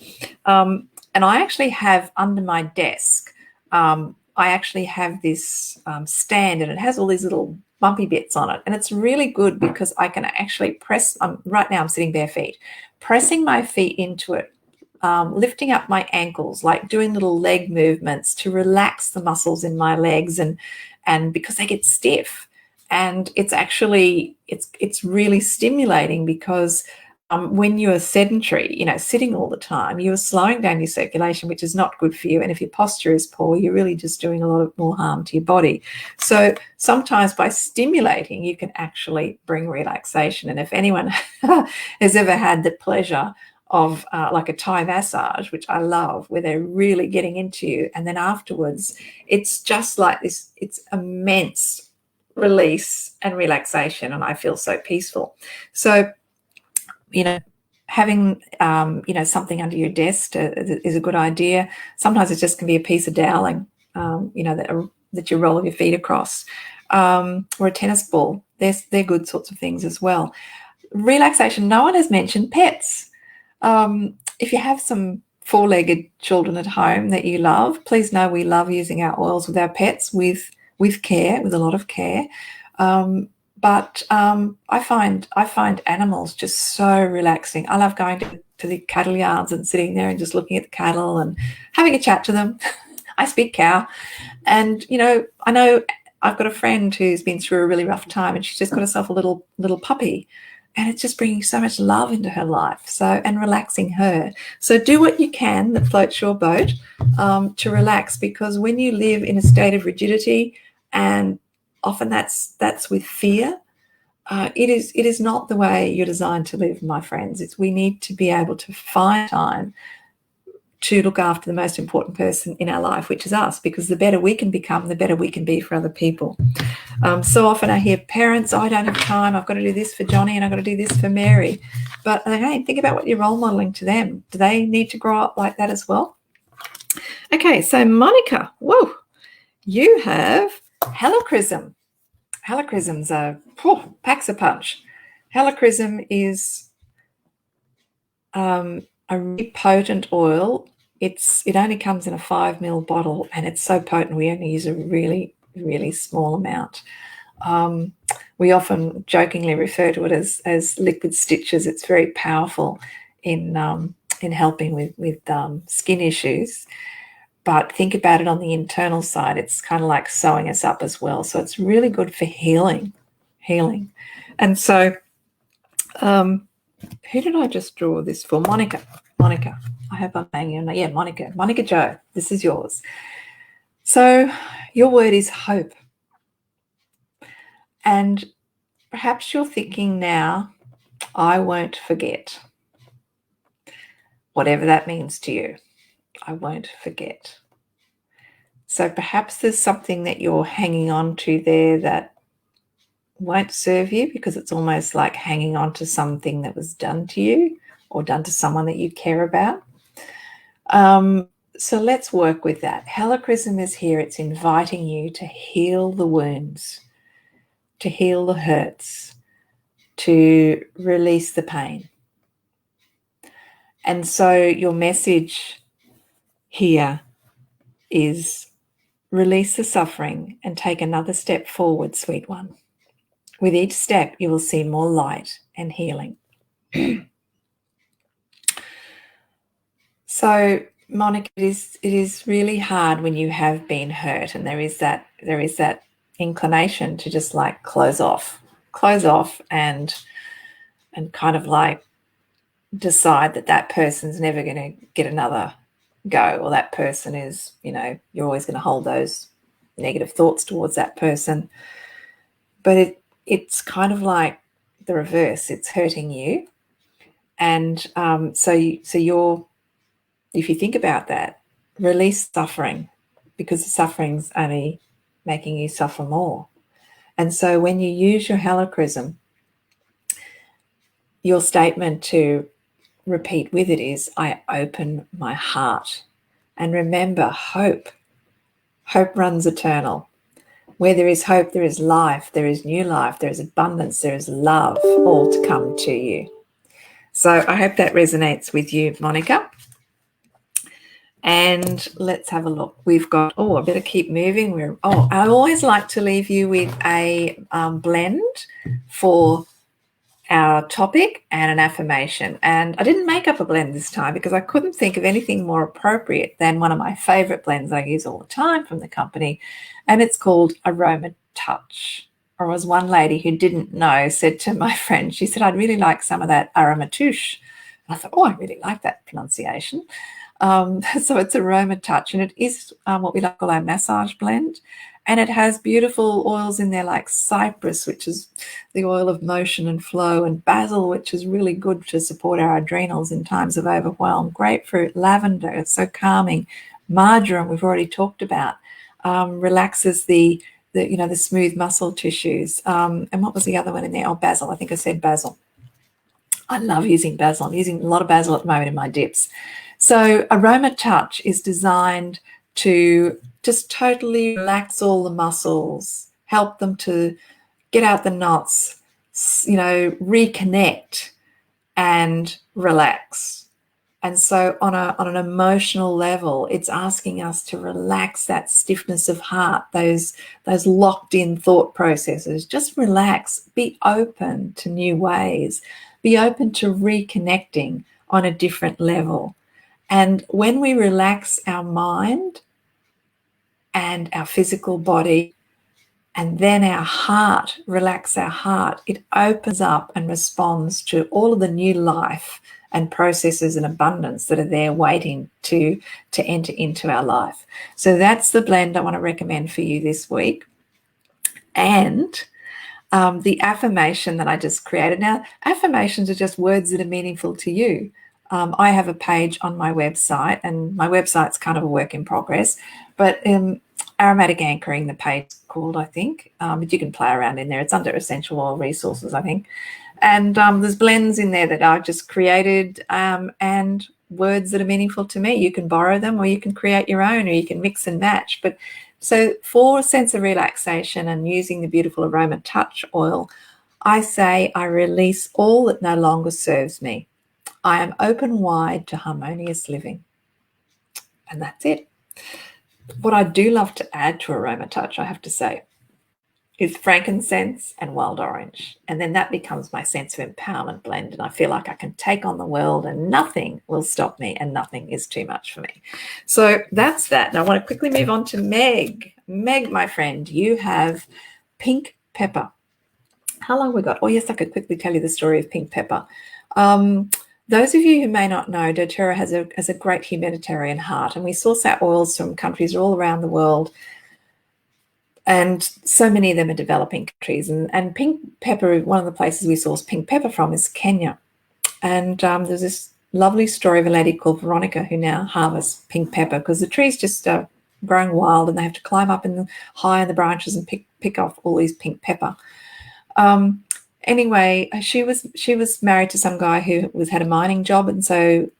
and I actually have under my desk, I actually have this stand, and it has all these little bumpy bits on it, and it's really good because I can actually press, right now I'm sitting bare feet, pressing my feet into it, lifting up my ankles, like doing little leg movements to relax the muscles in my legs, and because they get stiff. And it's actually, it's really stimulating because when you're sedentary, you know, sitting all the time, you're slowing down your circulation, which is not good for you. And if your posture is poor, you're really just doing a lot of more harm to your body. So sometimes by stimulating, you can actually bring relaxation. And if anyone has ever had the pleasure of like a Thai massage, which I love, where they're really getting into you, and then afterwards, it's just like this, it's immense release and relaxation, and I feel so peaceful. So, you know, having you know, something under your desk is a good idea. Sometimes it just can be a piece of doweling, that you roll your feet across, or a tennis ball. They're good sorts of things as well. Relaxation. No one has mentioned pets. If you have some four-legged children at home that you love, please know we love using our oils with our pets with care, with a lot of care. But I find animals just so relaxing. I love going to the cattle yards and sitting there and just looking at the cattle and having a chat to them. I speak cow, and I know I've got a friend who's been through a really rough time, and she's just got herself a little puppy, and it's just bringing so much love into her life, and relaxing her. So do what you can that floats your boat to relax, because when you live in a state of rigidity, and often that's with fear, it is not the way you're designed to live, my friends. We need to be able to find time to look after the most important person in our life, which is us, because the better we can become, the better we can be for other people. So often I hear parents, I don't have time, I've got to do this for Johnny and I've got to do this for Mary. But again, think about what you're role modeling to them. Do they need to grow up like that as well? Okay, so Monica, whoa, you have Helichrysum. Helichrysum's packs a punch. Helichrysum is a really potent oil. It only comes in a 5 ml bottle, and it's so potent we only use a really, really small amount. We often jokingly refer to it as liquid stitches. It's very powerful in helping with skin issues. But think about it on the internal side. It's kind of like sewing us up as well. So it's really good for healing. And so who did I just draw this for? Monica. I hope I'm saying your name. Yeah, Monica Joe. This is yours. So your word is hope. And perhaps you're thinking now, I won't forget. Whatever that means to you, I won't forget. So perhaps there's something that you're hanging on to there that won't serve you, because it's almost like hanging on to something that was done to you or done to someone that you care about. So let's work with that. Helichrysum is here. It's inviting you to heal the wounds, to heal the hurts, to release the pain. And so your message here is release the suffering and take another step forward, sweet one. With each step, you will see more light and healing. So, Monica, it is really hard when you have been hurt, and there is that inclination to just like close off and kind of like decide that person's never going to get another go, or that person is, you're always going to hold those negative thoughts towards that person. But it's kind of like the reverse. It's hurting you. And so you're, if you think about that, release suffering, because the suffering's only making you suffer more. And so when you use your Helichrysum, your statement to repeat with it is, I open my heart. And remember, hope runs eternal. Where there is hope, there is life, there is new life, there is abundance, there is love, all to come to you. So I hope that resonates with you, Monica. And let's have a look. We've got, I better keep moving. I always like to leave you with a blend for our topic and an affirmation. And I didn't make up a blend this time because I couldn't think of anything more appropriate than one of my favorite blends I use all the time from the company. And it's called Aromatouch. Or as one lady who didn't know said to my friend, she said, I'd really like some of that Aromatouch. And I thought, I really like that pronunciation. So it's Aromatouch, and it is what we like to call our massage blend. And it has beautiful oils in there like cypress, which is the oil of motion and flow, and basil, which is really good to support our adrenals in times of overwhelm. Grapefruit, lavender, it's so calming. Marjoram, we've already talked about, relaxes the smooth muscle tissues. And what was the other one in there? Basil. I think I said basil. I love using basil. I'm using a lot of basil at the moment in my dips. So Aromatouch is designed to just totally relax all the muscles, help them to get out the knots, reconnect and relax. And so on an emotional level, it's asking us to relax that stiffness of heart, those locked in thought processes. Just relax, be open to new ways, be open to reconnecting on a different level. And when we relax our mind and our physical body, and then our heart, relax our heart, it opens up and responds to all of the new life and processes and abundance that are there waiting to enter into our life. So that's the blend I want to recommend for you this week. And the affirmation that I just created. Now, affirmations are just words that are meaningful to you. I have a page on my website, and my website's kind of a work in progress, but Aromatic Anchoring, the page is called, I think, but you can play around in there. It's under Essential Oil Resources, I think. And there's blends in there that I've just created and words that are meaningful to me. You can borrow them, or you can create your own, or you can mix and match. But so for a sense of relaxation and using the beautiful Aromatouch oil, I say I release all that no longer serves me. I am open wide to harmonious living. And that's it. What I do love to add to Aromatouch, I have to say, is frankincense and wild orange. And then that becomes my sense of empowerment blend. And I feel like I can take on the world and nothing will stop me and nothing is too much for me. So that's that. And I want to quickly move on to Meg. Meg, my friend, you have pink pepper. How long have we got? Oh, yes, I could quickly tell you the story of pink pepper. Those of you who may not know, doTERRA has a great humanitarian heart, and we source our oils from countries all around the world, and so many of them are developing countries. And pink pepper, one of the places we source pink pepper from is Kenya. And there's this lovely story of a lady called Veronica who now harvests pink pepper because the trees just are growing wild, and they have to climb up high in the branches and pick off all these pink pepper. Anyway, she was married to some guy who had a mining job, and so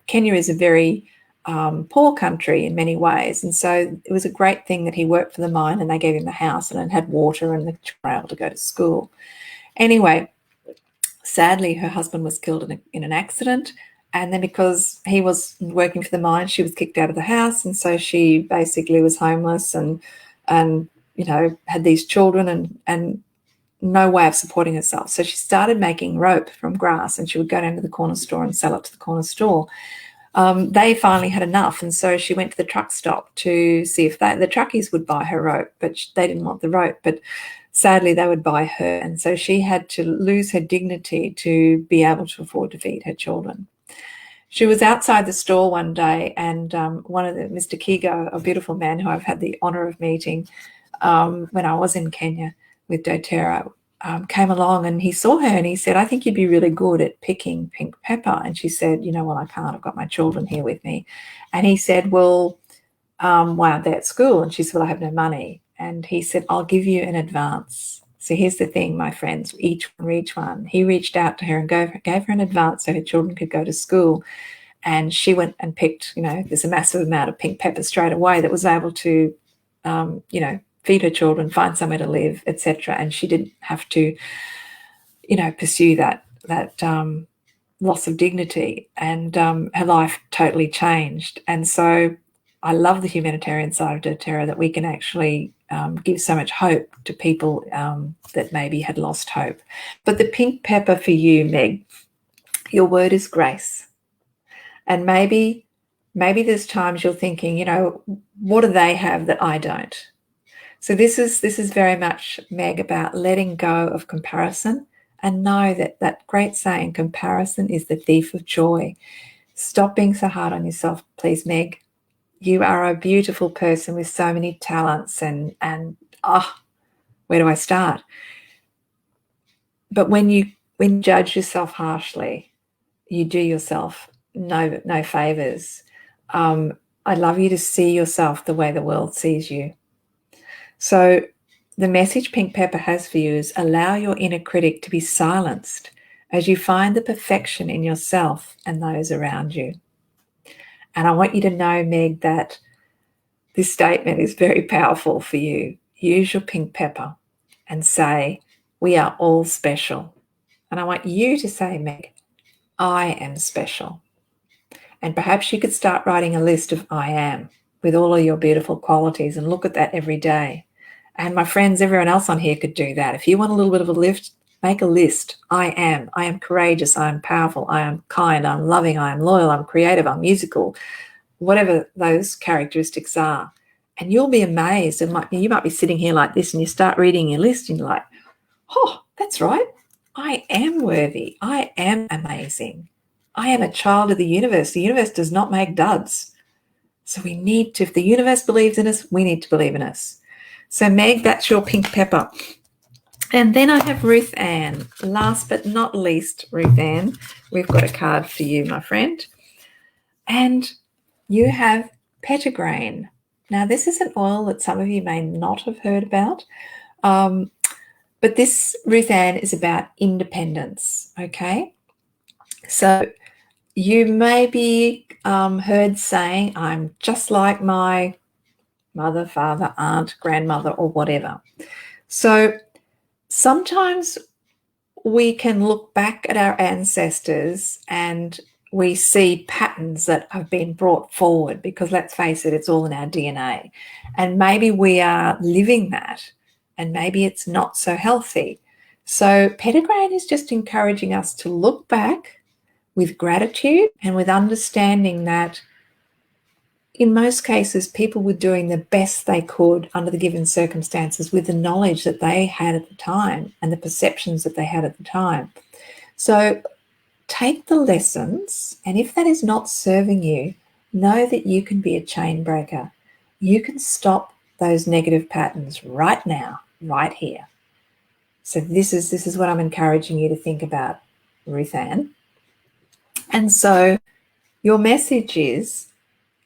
Kenya is a very poor country in many ways, and so it was a great thing that he worked for the mine, and they gave him a house and it had water, and the children were able to go to school. Anyway, sadly, her husband was killed in an accident, and then because he was working for the mine, she was kicked out of the house, and so she basically was homeless and had these children and no way of supporting herself. So she started making rope from grass, and she would go down to the corner store and sell it to the corner store. They finally had enough, and so she went to the truck stop to see if the truckies would buy her rope, but they didn't want the rope. But sadly, they would buy her, and so she had to lose her dignity to be able to afford to feed her children. She was outside the store one day, and one of Mr. Kigo, a beautiful man who I've had the honour of meeting when I was in Kenya with doTERRA, came along, and he saw her and he said, "I think you'd be really good at picking pink pepper." And she said, "Well, I can't. I've got my children here with me." And he said, "Well, why aren't they at school?" And she said, "Well, I have no money." And he said, "I'll give you an advance." So here's the thing, my friends, each one. He reached out to her and gave her an advance so her children could go to school. And she went and picked, there's a massive amount of pink pepper straight away that was able to, feed her children, find somewhere to live, etc. And she didn't have to, pursue that loss of dignity. And her life totally changed. And so I love the humanitarian side of doTERRA, that we can actually give so much hope to people that maybe had lost hope. But the pink pepper for you, Meg, your word is grace. And maybe there's times you're thinking, what do they have that I don't? So this is very much, Meg, about letting go of comparison, and know that great saying, comparison is the thief of joy. Stop being so hard on yourself, please, Meg. You are a beautiful person with so many talents, and where do I start? But when you judge yourself harshly, you do yourself no favors. I'd love you to see yourself the way the world sees you. So the message pink pepper has for you is allow your inner critic to be silenced as you find the perfection in yourself and those around you. And I want you to know, Meg, that This statement is very powerful for you. Use your pink pepper and say, we are all special. And I want you to say, Meg, I am special. And perhaps you could start writing a list of I am with all of your beautiful qualities and look at that every day. And my friends, everyone else on here could do that. If you want a little bit of a lift, make a list. I am courageous, I am powerful, I am kind, I'm loving, I am loyal, I'm creative, I'm musical, whatever those characteristics are. And you'll be amazed. You might be sitting here like this and you start reading your list and you're like, oh, that's right. I am worthy. I am amazing. I am a child of the universe. The universe does not make duds. So we need to, if the universe believes in us, we need to believe in us. So Meg, that's your pink pepper. And then I have Ruth Ann. Last but not least, Ruth Ann, we've got a card for you, my friend. And you have Petitgrain. Now, this is an oil that some of you may not have heard about. But this, Ruth Ann, is about independence, okay? So you may be heard saying, I'm just like my mother, father, aunt, grandmother, or whatever. So sometimes we can look back at our ancestors and we see patterns that have been brought forward because, let's face it, it's all in our DNA. And maybe we are living that and maybe it's not so healthy. So Petitgrain is just encouraging us to look back with gratitude and with understanding that in most cases, people were doing the best they could under the given circumstances with the knowledge that they had at the time and the perceptions that they had at the time. So take the lessons, and if that is not serving you, know that you can be a chain breaker. You can stop those negative patterns right now, right here. So this is what I'm encouraging you to think about, Ruth Ann. And so your message is,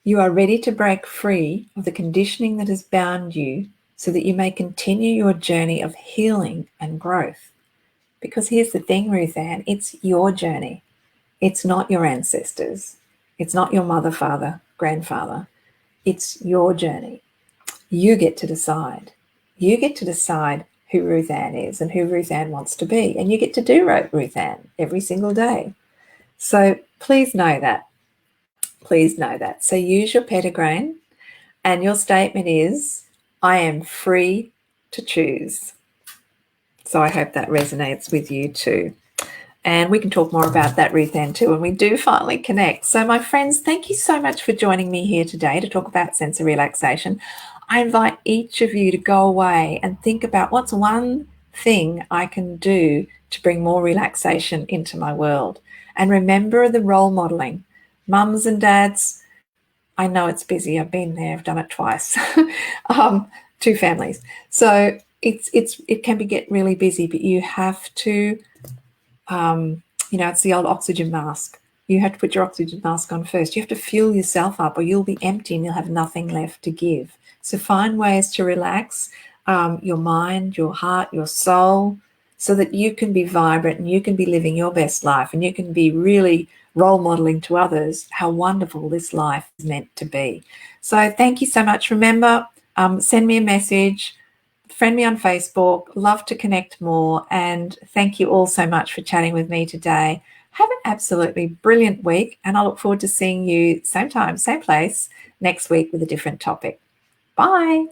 you are ready to break free of the conditioning that has bound you so that you may continue your journey of healing and growth. Because here's the thing, Ruth Ann, it's your journey. It's not your ancestors. It's not your mother, father, grandfather. It's your journey. You get to decide. You get to decide who Ruth Ann is and who Ruth Ann wants to be. And you get to do Ruth Ann every single day. So please know that. Please know that. So use your Petitgrain, and your statement is, I am free to choose. So I hope that resonates with you too. And we can talk more about that, Ruth Ann, too, when we do finally connect. So my friends, thank you so much for joining me here today to talk about sense of relaxation. I invite each of you to go away and think about what's one thing I can do to bring more relaxation into my world. And remember the role modeling. Mums and dads, I know it's busy. I've been there. I've done it twice. 2 families. So it can get really busy, but you have to, it's the old oxygen mask. You have to put your oxygen mask on first. You have to fuel yourself up or you'll be empty and you'll have nothing left to give. So find ways to relax your mind, your heart, your soul, so that you can be vibrant and you can be living your best life and you can be really role modeling to others how wonderful this life is meant to be. So thank you so much. Remember, send me a message, friend me on Facebook, love to connect more, and thank you all so much for chatting with me today. Have an absolutely brilliant week, and I look forward to seeing you same time, same place next week with a different topic. Bye.